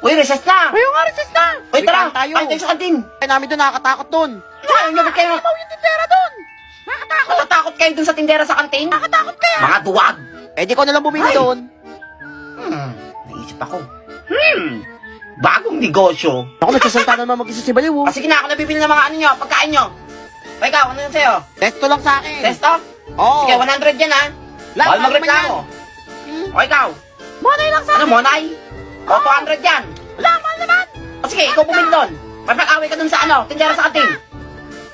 Uy, recess na! Uy, yung recess na! Uy, tara! Tayo. Kain tayo sa kantin! Kaya namin doon nakakatakot doon. Ayaw niyo, ba't kayo? Ayaw yung tindera doon. Nakakatakot. Matatakot kayo dun sa tindera sa kantin? Nakakatakot kaya. Mga duwag! Eh, di ko na lang bumili Ay. doon. Naisip ako. Bagong negosyo. Ako, nagsasalta na naman mag-isa si Baliw. Ah, sige na, ako nabibili ng mga ano nyo, pagkain nyo. O ikaw, ano yun sa'yo? Testo lang sa akin. Testo? Oo. Sige, 100 yan ha. Lang, Bawal lang magreklamo. O ikaw? Monay lang sa Ano, akin. Monay? O, 200 yan. Wala, mahal naman. O sige, ikaw bumili doon. Mapag-away ka dun sa ano, tindera sa kantin.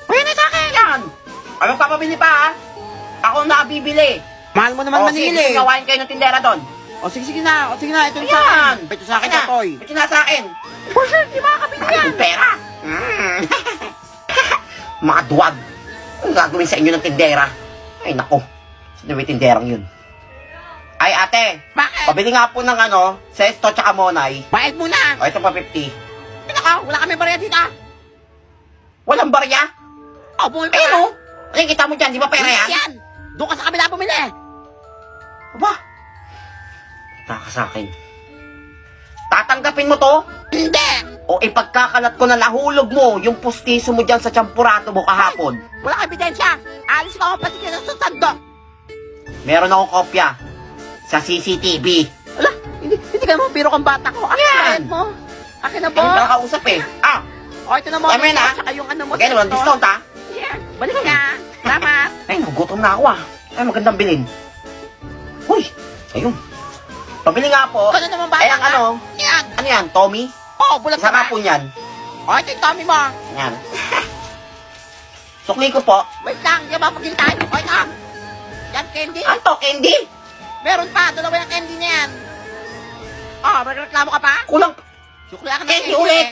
Uy, yun sa akin. Yan. Ay, magpapabili pa ha. Ako na bibili. Mahal mo naman O sige, manili. gawain kayo ng tindera doon. O, sige na. O, sige na. Ito yung sa Ayan. akin. Ito sa akin na, Toy. Ito na sa akin. For sure, di makakabili yan. Yung pera. Mga duwag. Ang gagawin sa inyo ng tindera? Ay, nako. Sino may tinderang yun? Ay, ate. Bakit? Pabili nga po ng ano, Sesto tsaka Monay. Bayad muna. O, ito pa 50. Pinaka, wala kami barya dito. Walang barya? O, bumili ka. Ayun o. Ano kita mo dyan? Di ba pera yan? Yan. Doon ka sa kabila bumili. Aba. Taka sa akin. Tatanggapin mo to? Hindi. O ipagkakalat ko na nahulog mo yung pustiso mo dyan sa champurato mo kahapon? Wala kang ebidensya. Alis ka ako pati ka sa sandok. Meron akong kopya sa CCTV. Wala, hindi ka naman biro kang bata ko. Akin Yan. na bayad mo. Akin na Ano po. ba kausap eh? Ah, O, ito na mo. Tama yun, ah. Tsaka yung ano mo. okay naman, discount ha? Yeah. Balik ka. Salamat. Ay, nagugutom na ako ah. Ay, magandang bilhin. Uy, ayun. Pabili nga po. Ikaw na naman bata Ay, ang ka. ano? Yan. Ano yan, Tommy? Oo, bulag ka Isa ba? nga po niyan. O, ito yung tummy mo. Yan. Sukli ko po. Wait lang, di ba pagin tayo? O, ito. Yan, candy. Ano to, candy? Meron pa, dalawa yung candy na yan. Oh, magreklamo ka pa? Kulang. Sukli ka ng Candy ulit.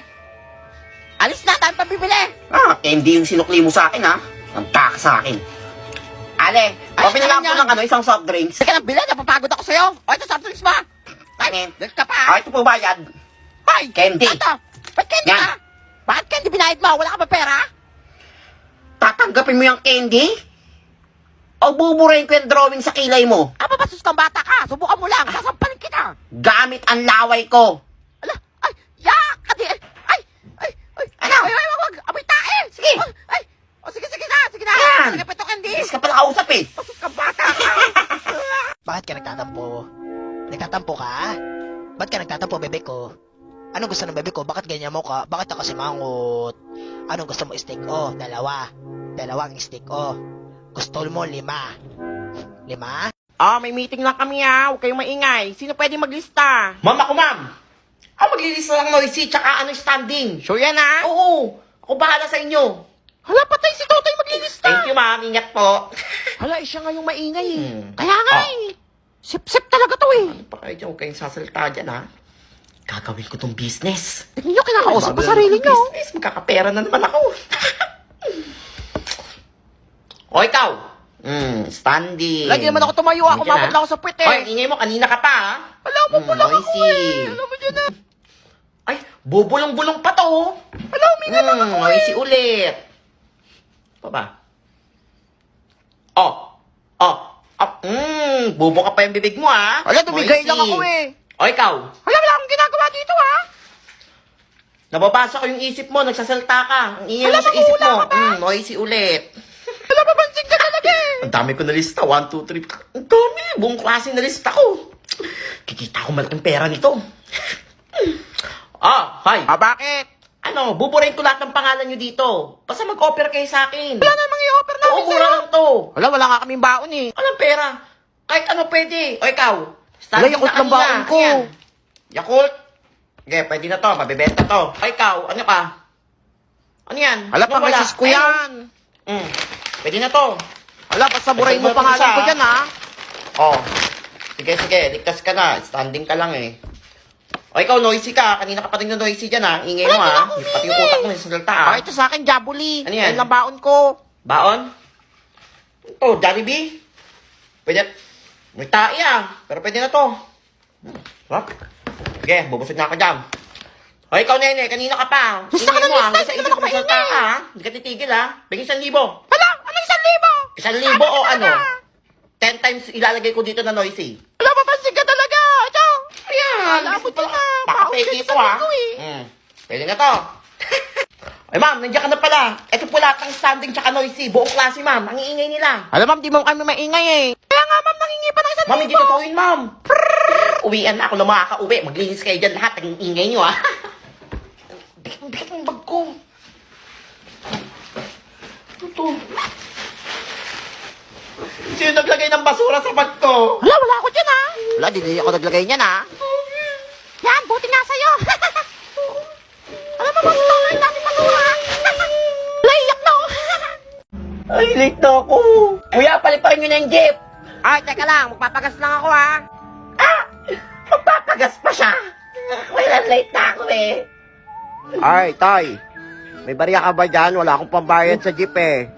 Alis na, tayo pabibili. Ah, candy yung sinukli mo sa akin ha. Ang taka sa akin. Ale, Ay, pabili nga ano po yan? ng ano, isang soft drinks. Sige na, bilhin. Napapagod ako sa'yo. O, ito, soft drinks mo. Anin? Dali ka pa. Ah, ito po bayad. Hoy! Candy. Ito! Ba't candy Yan. ka? Bakit candy binayad mo? Wala ka ba pera? Tatanggapin mo yung candy? O buburahin ko yung drawing sa kilay mo? Basus kang bata ka. Subukan mo lang. Sasampalin kita. Gamit ang laway ko. Ala, ay, yak! Kadi, ay, ay. Ano? Ay, wag. Amoy tae. Sige. Ay, o sige na. Yan. Sige pa ito candy. Yes ka pala kausap eh. Basus kang bata ka. Bakit ka nagtatampo? Nagtatampo ka? Ba't ka nagtatampo, bebe ko? Anong gusto ng bebe ko? Bakit ganyan mo ka? Bakit ako simangot? Anong gusto mo steak? Oh, dalawa. Dalawang steak, oh. Gusto mo 5. 5? Oh, may meeting lang kami ha. Huwag kayong maingay. Sino pwede maglista? Ma'am ako ma'am. Ako maglilista lang noisy tsaka ano standing. Sure yan ha? Oo. Ako bahala sa inyo. Hala, patay si Totoy maglilista. Thank you ma'am. Ingat po. Hala, siya nga yung maingay eh. Hmm. Kaya nga Oh. eh. Sip-sip talaga to eh. Ano pa kayo dyan? Huwag kayong sasalita dyan ha. Gagawin ko tong business. Tingnan nyo, kinakausap ko Bago sarili ng nyo. business, magkakapera na naman ako. O ikaw. Standing. Lagi naman ako tumayo. Ako Nandiyan, mabot ha? na ako sa puwet Hoy, eh. ingay mo. Kanina ka pa ha. Alam mo, pulang ako noisy. eh. Alam mo dyan na. Ay, bubulong-bulong pa to. Alam, huminga lang ako eh. Noisy ulit. Pa ba? Oh. Bubo ka pa yung bibig mo ha. Wala, tumigay Noisy. lang ako eh. O ikaw. Wala akong ginagawa dito ha. Nababasa ko yung isip mo, nagsasalta ka. Ang ingay mo Alam, sa isip mahula mo. ka ba? Noisy ulit. Wala, papansin ka talaga eh. Ang dami ko na lista. 1, 2, 3. Ang dami. Buong klase na lista ko. Kikita ko malaking pera nito. Hi. Bakit? Ano, buburahin ko lahat ng pangalan nyo dito. Basta mag-offer kayo sa akin. Wala namang i-offer namin Oo, mura lang to. Wala nga kaming baon eh. Walang pera. Kahit ano pwede. O ikaw. Wala, Yakult na lang kanina. baon ko. Ayan. Yakult. Okay, pwede na to. Mabibenta to. O ikaw, ano ka? Ano yan? Wala, Ano pang resist ko yan. Pwede na to. Wala, basta burahin mo Pwede mo pangalan isa, ko dyan ha. Oh. Sige. Ligtas ka na. Standing ka lang eh. O ikaw, noisy ka. Kanina ka pa rin na noisy dyan ha. Ingay mo ha. Pati yung utak mo, salta ha. Ito sa akin, Jabuli. Ano yan? Yan lang baon ko. Baon? Ito, Jollibee. Pwede. May tae ah. Pero pwede na to. Sarap. Sige, bubusog na ako dyan. O ikaw, nene, kanina ka pa. Gusto ka Ingay ng mo, ah. lista, hindi naman ako Isip mo, salta maingay. ka, ha. Hindi ka titigil ha. Bigyan 1,000. Wala, ano 1,000? 1,000 o ano? 10 times ilalagay ko dito na noisy. Wala, papansin ka talaga. Ito. Ayan. Wala, Gusto buti pala- na. Baka peki ito ha. Pwede na to. Ay ma'am, nandiyan ka na pala. Ito po lahat ng standing tsaka noisy. Buong klase ma'am, ang iingay nila. Alam ma'am, di mo kami maingay eh. Kaya nga ma'am, nangingi pa ng isang Ma'am, hindi totooin ma'am. Uwian na ako na makaka-uwi. Maglinis kayo dyan lahat. Ang ingay nyo ha. Bigat ng bag ko. Ito. Sino naglagay ng basura sa bag ko? Wala ako dyan ah. Wala, di ako naglagay niyan ha. Yan, buti nga sa'yo. Alam mo, bakit ako natin basura? Laiyak na ako. Ay, late na ako. Kuya, paliparin nyo na yung jeep. Ay, teka lang, magpapagas lang ako ha. Magpapagas pa siya. Kailan late na ako eh. Ay, Tay. May barya ka ba dyan? Wala akong pambayad sa jeep eh.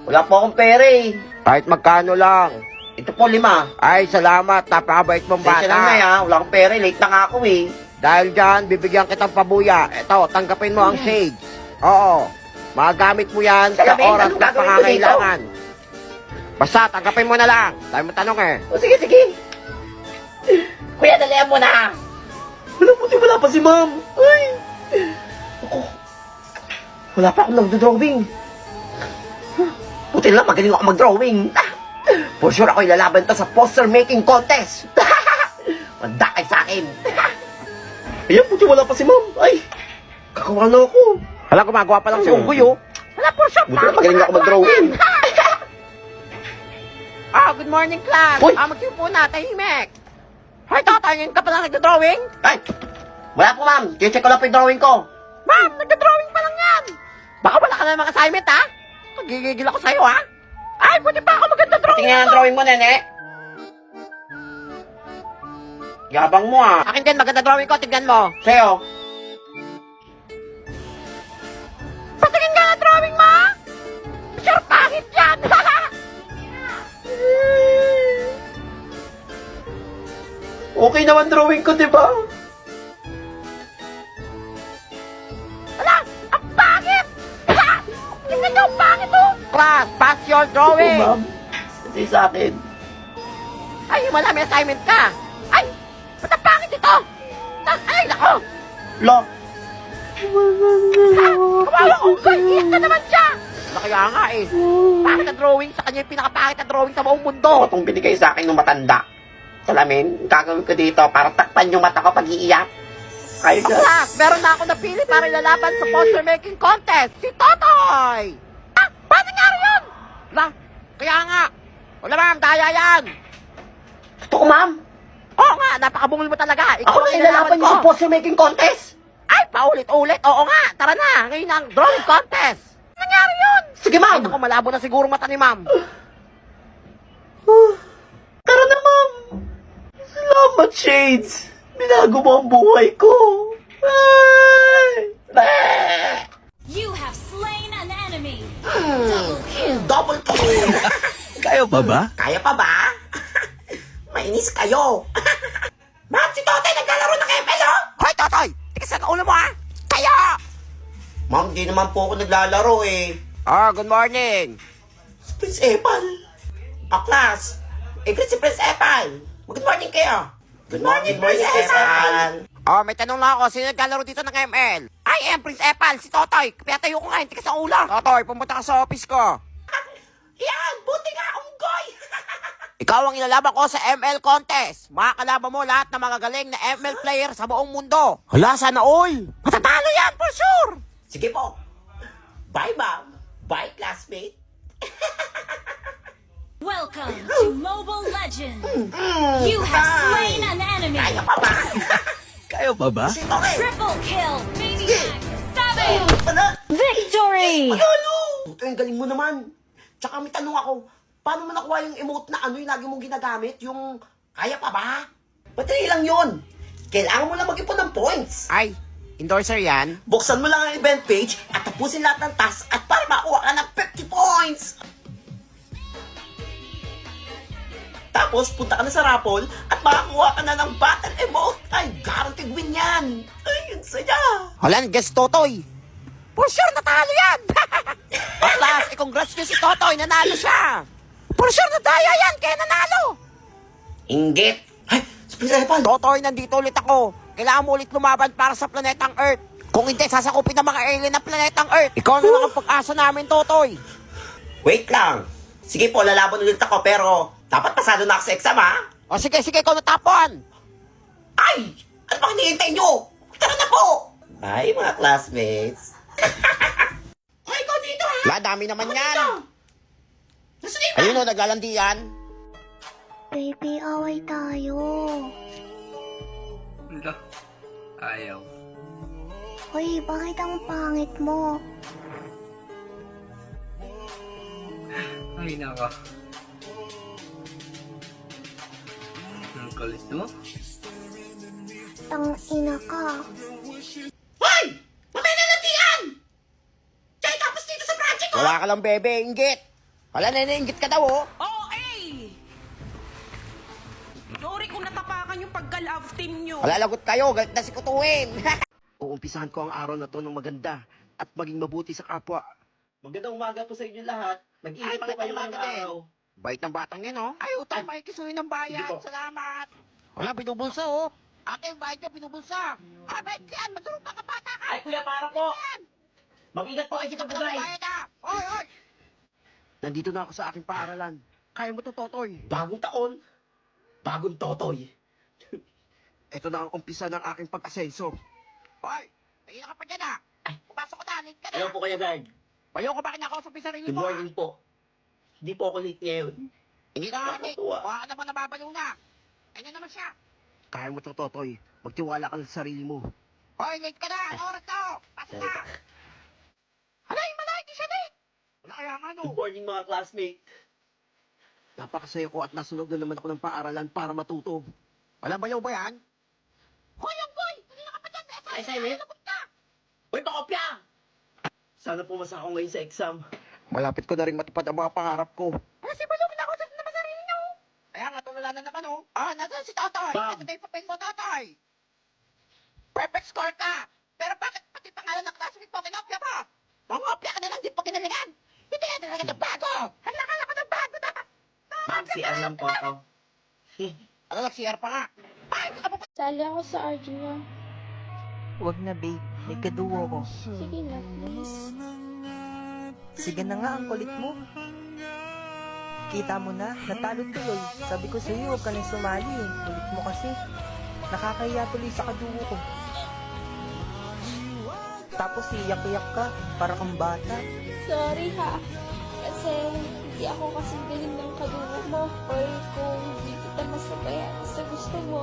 Wala po akong pera eh. Kahit magkano lang. Ito po 5. Ay, salamat. Napakabait mong bata. Lang na wala akong pera. Late na nga ako eh. Dahil dyan, bibigyan kitang pabuya. Ito, tanggapin mo ang shades. Oo. Magagamit mo yan sa oras na pangangailangan. Basta, tanggapin mo na lang. Dahil mo tanong eh. O, sige. Kuya, dalihan mo na. Wala pa si ma'am. Ay. Ako. Wala pa akong nagdo-drawing. Buti lang, magaling ako mag-drawing. For sure, ako ilalaban to sa poster making contest. Manda kay sa akin. Ayan, buti wala pa si ma'am. Ay, kakawa na ako. Hala, gumagawa pa lang si Unggoy, oh. Wala po siya. Buti lang, magaling ako mag-drawing. Good morning class. Uy! Magsipo na, tahimik. Hoy, tatangin ka pala nagdo-drawing? Ay, wala po ma'am. Check ko lang po yung drawing ko. Ma'am, nagdo-drawing pa lang yan. Baka wala ka na mga assignment ha? Nagigigil ako sa'yo ha? Ay, buti pa ako maganda drawing. Tingnan ang drawing mo, nene. Yabang mo, ah. Akin din, maganda drawing ko, tignan mo. Sa'yo. Patingin ka na drawing mo? Sure, pangit yan. Okay naman drawing ko, di ba? Wala, ang pangit. Tignan niyo, ang pangit oh. Class, pass your drawing. ma'am. Hindi sa akin. Ay, wala, may assignment ka. Ay, ba't ang pangit ito? Ay, nako. Lock. Kawawa ko, iyak ka naman siya. Kaya nga eh. Pangit na drawing, sa kanya yung pinakapangit na drawing sa buong mundo. Ito itong binigay sa akin ng matanda. Salamin, gagawin ko dito para takpan yung mata ko pag iiyak. Kayo dyan. Class, meron na ako napili para ilalaban sa poster making contest. Si Totoy! Paano nangyari yun? Kaya nga. Wala ma'am, daya yan. Totoo, ma'am. Oo nga, napakabungol mo talaga. Ikaw Ako na ilalaban niyo sa poster making contest. Ay, paulit-ulit. Oo nga, tara na. Ngayon ang drawing contest. Nangyari yun? Sige, Ay, ma'am. naku, malabo na siguro mata ni ma'am. Tara na, ma'am. Salamat, Shades. Binago mo ang buhay ko. Ay! You have slain an enemy. Double kill. Kaya pa ba? Kaya pa ba? Mainis kayo. Ma'am, si Totoy naglalaro ng ML, oh. Hoy, Totoy! Tikas sa ulo mo, ha? Kayo! Ma'am, di naman po ako naglalaro, eh. Good morning. Si Prince Epal. Class. Greet si Prince Epal. Good morning kayo. Good morning, Prince Epal. May tanong lang ako. Sino naglalaro dito ng ML? I am Prince Epal, si Totoy. Kaya tayo ko ngayon, tikas sa ulo. Totoy, pumunta ka sa office ko. Yan, buti nga, unggoy. Ikaw ang ilalaban ko sa ML contest. Makakalaban mo lahat ng mga galing na ML player sa buong mundo. Hala, sana all. Matatalo yan, for sure. Sige po. Bye, ma'am. Bye, classmate. Welcome to Mobile Legends. You have slain an enemy. Kaya pa ba? Kaya pa ba? Si Totoy. Triple kill. Maniac. Savage. Ano? Victory. Ano? Totoy, ang galing mo naman. Tsaka may tanong ako, paano mo nakuha yung emote na yung lagi mong ginagamit? Yung, kaya pa ba? Battery lang yun. Kailangan mo lang mag-ipon ng points. Ay, endorser yan. Buksan mo lang ang event page at tapusin lahat ng task at para makuha ka ng 50 points. Tapos, punta ka na sa raffle at makakuha ka na ng battle emote. Ay, guaranteed win yan. Ay, ang saya. Hala, guess Totoy. For sure, natalo yan. Class, i-congrats nyo si Totoy, nanalo siya. For sure, nadaya yan, kaya nanalo. Inggit. Ay, si Prince Epal. Totoy, nandito ulit ako. kailangan mo ulit lumaban para sa planetang Earth. Kung hindi, sasakupin ng mga alien na planetang Earth. Ikaw na lang ang pag-asa namin, Totoy. Wait lang. Sige po, lalaban ulit ako, pero dapat pasado na ako sa exam, ha? O sige, ikaw natapon. Ay! Ano bang hinihintay nyo? Tara na po! Bye, mga classmates. Ay, ikaw dito, ha? La, dami naman yan. Nasaan na Ayun o, naglalandian. Baby, away tayo. Wala. Ayaw. Hoy, bakit ang pangit mo? Ay, naka. Ang kulit mo? Tang ina ka. Hoy! Mamaya na latihan! Tsaka tapos dito sa project, ko! Wala ka lang, bebe, inggit. Wala, nene-inggit ka daw, oh. Oo, eh! Sorry kung natapakan yung pagka-love team nyo. Wala, lagot kayo, galit na si Kutuin. Uumpisahan ko ang araw na to ng maganda at maging mabuti sa kapwa. Magandang umaga po sa inyo lahat. Nag-iingat po kayo ngayong araw. Bait ng batang yan, oh. Ay, utang, makikisuhin ng bayan. Hindi po. Salamat. Wala, binubulsa, oh. Ate, yung bayad niya, binubulsa. Ah, bait yan, madurog ka bata ka. Ay, kuya, para po. Mag-ingat po kayo sa pagdadrive. Bayad na. Oy, oy. Nandito na ako sa aking paaralan. Kaya mo to, Totoy. Bagong taon, bagong totoy. Ito na ang umpisa ng aking pag-asenso. Hoy, ayun ka pa dyan, ah. Pumasok ko na, late ka na. Ayaw po kayo, guard. Ayaw ko ba kinakausapin sarili Good mo, ah? morning po. Hindi po ako late ngayon. Hindi ka nga, late. Nakakatuwa. Baka naman nababaliw na. Ano naman siya? Kaya mo to, Totoy. Magtiwala ka sa sarili mo. Hoy, late ka na. Ano oras na, oh? Pasok na. Halay, malay, di siya late. Wala kaya nga, no? Good morning, mga classmates. Napakasaya ko at nasunod na naman ako ng paaralan para matuto. Walang bayaw ba yan? Hoy, ang boy! Hindi ka pa dyan. Ay, Simon. Uy, pakopya! Sana pumasa ako ngayon sa exam. Malapit ko na rin matupad ang mga pangarap ko. Ano si Balong na usap naman sarili niyo? Kaya nga, tulala na naman, oh. Ah, nasan si Totoy? Bam. Ano na yung papel mo, Totoy? Perfect score ka! Pero bakit pati pangalan ng classmate mo kinopya mo? Mangopya ka na lang din po kinalingan! Hindi ka talaga nagbago! Hala ka lang nagbago na! Ma'am, si Alam po ako. Ano, nag-CR pa nga? Ay, ano ba? Sali ako sa RG niya. Wag na, babe. May kaduwa ko. Sige na, please. Sige na nga, ang kulit mo. Kita mo na, natalo tuloy. Sabi ko sa'yo, huwag ka nang sumali. Kulit mo kasi. Nakakahiya tuloy sa kaduwa ko. Tapos iyak-iyak ka, para kang bata. Sorry ha. Kasi hindi ako kasing galing ng kadugo mo. Or kung hindi kita masabaya sa gusto mo.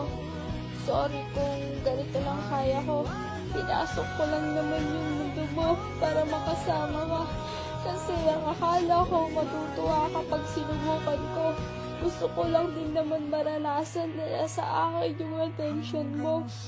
Sorry kung ganito lang kaya ko. Pinasok ko lang naman yung mundo mo para makasama ka. Kasi ang akala ko matutuwa kapag sinubukan ko. Gusto ko lang din naman maranasan na sa akin yung attention mo.